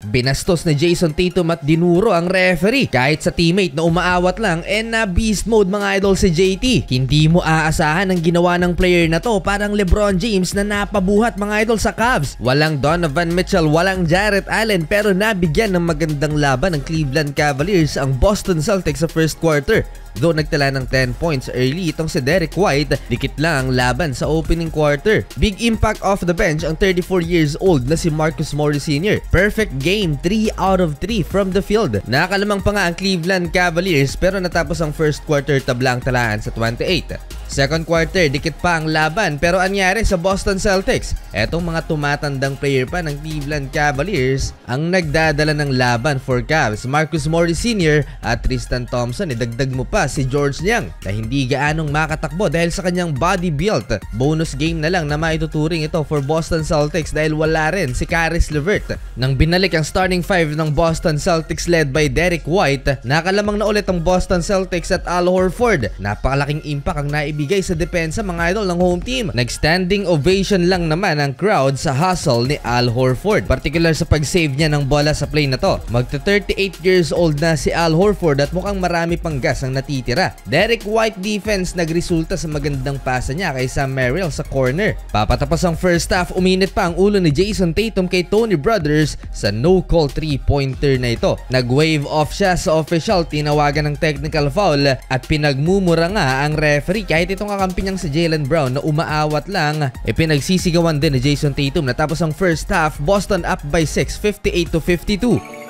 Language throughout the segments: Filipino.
Binastos ni Jason Tatum at dinuro ang referee kahit sa teammate na umaawat lang na beast mode mga idol si JT. Hindi mo aasahan ang ginawa ng player na to, parang LeBron James na napabuhat mga idol sa Cavs. Walang Donovan Mitchell, walang Jarrett Allen pero nabigyan ng magandang laban ng Cleveland Cavaliers ang Boston Celtics sa first quarter. Though nagtala ng 10 points early itong si Derek White, dikit lang ang laban sa opening quarter. Big impact off the bench ang 34 years old na si Marcus Morris Sr. Perfect game, 3 out of 3 from the field. Nakalamang pa nga ang Cleveland Cavaliers pero natapos ang first quarter tablang talaan sa 28. Second quarter, dikit pa ang laban pero anyari sa Boston Celtics? Etong mga tumatandang player pa ng Cleveland Cavaliers ang nagdadala ng laban for Cavs. Marcus Morris Sr. at Tristan Thompson, idagdag mo pa si George Niang na hindi gaanong makatakbo dahil sa kanyang body build. Bonus game na lang na maituturing ito for Boston Celtics dahil wala rin si Caris LeVert. Nang binalik ang starting 5 ng Boston Celtics led by Derek White, nakalamang na ulit ang Boston Celtics at Al Horford. Napakalaking impact ang naibigay sa depensa mga idol ng home team. Nag-standing ovation lang naman ang crowd sa hustle ni Al Horford, particular sa pag-save niya ng bola sa play na to. Magta-38 years old na si Al Horford at mukhang marami pang gas ang natitira. Derek White defense nagresulta sa magandang pasa niya kay Sam Merrill sa corner. Papatapos ang first half, uminit pa ang ulo ni Jason Tatum kay Tony Brothers sa no-call 3-pointer na ito. Nag-wave off siya sa official, tinawagan ng technical foul at pinagmumura nga ang referee kahit itong kakampi niyang si Jaylen Brown na umaawat lang. Pinagsisigawan din ni Jason Tatum. Natapos ang first half, Boston up by 6, 58-52.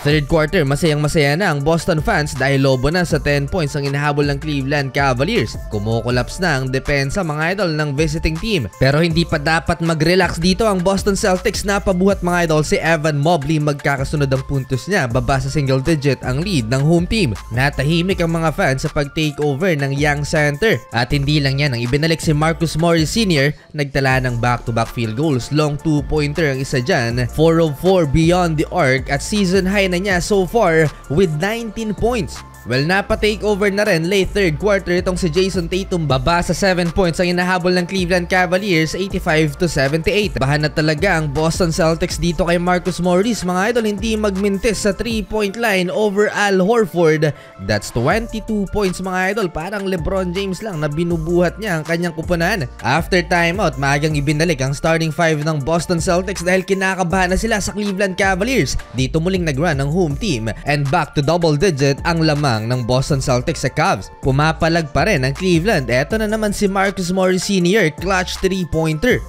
Third quarter, masayang-masaya na ang Boston fans dahil lobo na sa 10 points ang inahabol ng Cleveland Cavaliers. Kumukulaps na ang depensa mga idol ng visiting team. Pero hindi pa dapat mag-relax dito ang Boston Celtics na pabuhat mga idol. Si Evan Mobley magkakasunod ang puntos niya, baba sa single digit ang lead ng home team. Natahimik ang mga fans sa pag-takeover ng Young Center. At hindi lang yan, ang ibinalik si Marcus Morris Sr. Nagtala ng back-to-back field goals. Long 2-pointer ang isa dyan, 4 of 4 beyond the arc at season high na niya so far with 19 points. Well, napa-takeover na rin late third quarter itong si Jason Tatum, baba sa 7 points ang inahabol ng Cleveland Cavaliers, 85-78. Bahan na talaga ang Boston Celtics dito kay Marcus Morris. Mga idol, hindi magmintis sa 3-point line over Al Horford. That's 22 points mga idol. Parang LeBron James lang na binubuhat niya ang kanyang kupunan. After timeout, maagang ibinalik ang starting 5 ng Boston Celtics dahil kinakabahan na sila sa Cleveland Cavaliers. Dito muling nag-run ang home team and back to double digit ang lamang ng Boston Celtics sa Cavs. Pumapalag pa rin ang Cleveland. Eto na naman si Marcus Morris Sr. clutch 3-pointer.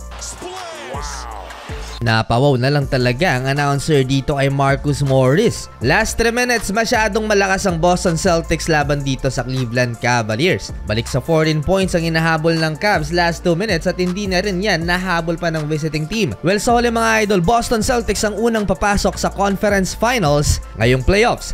Napawaw na lang talaga ang announcer dito kay Marcus Morris. Last 3 minutes, masyadong malakas ang Boston Celtics laban dito sa Cleveland Cavaliers. Balik sa 14 points ang inahabol ng Cavs last 2 minutes at hindi na rin yan nahabol pa ng visiting team. Well, sa huli mga idol, Boston Celtics ang unang papasok sa conference finals ngayong playoffs.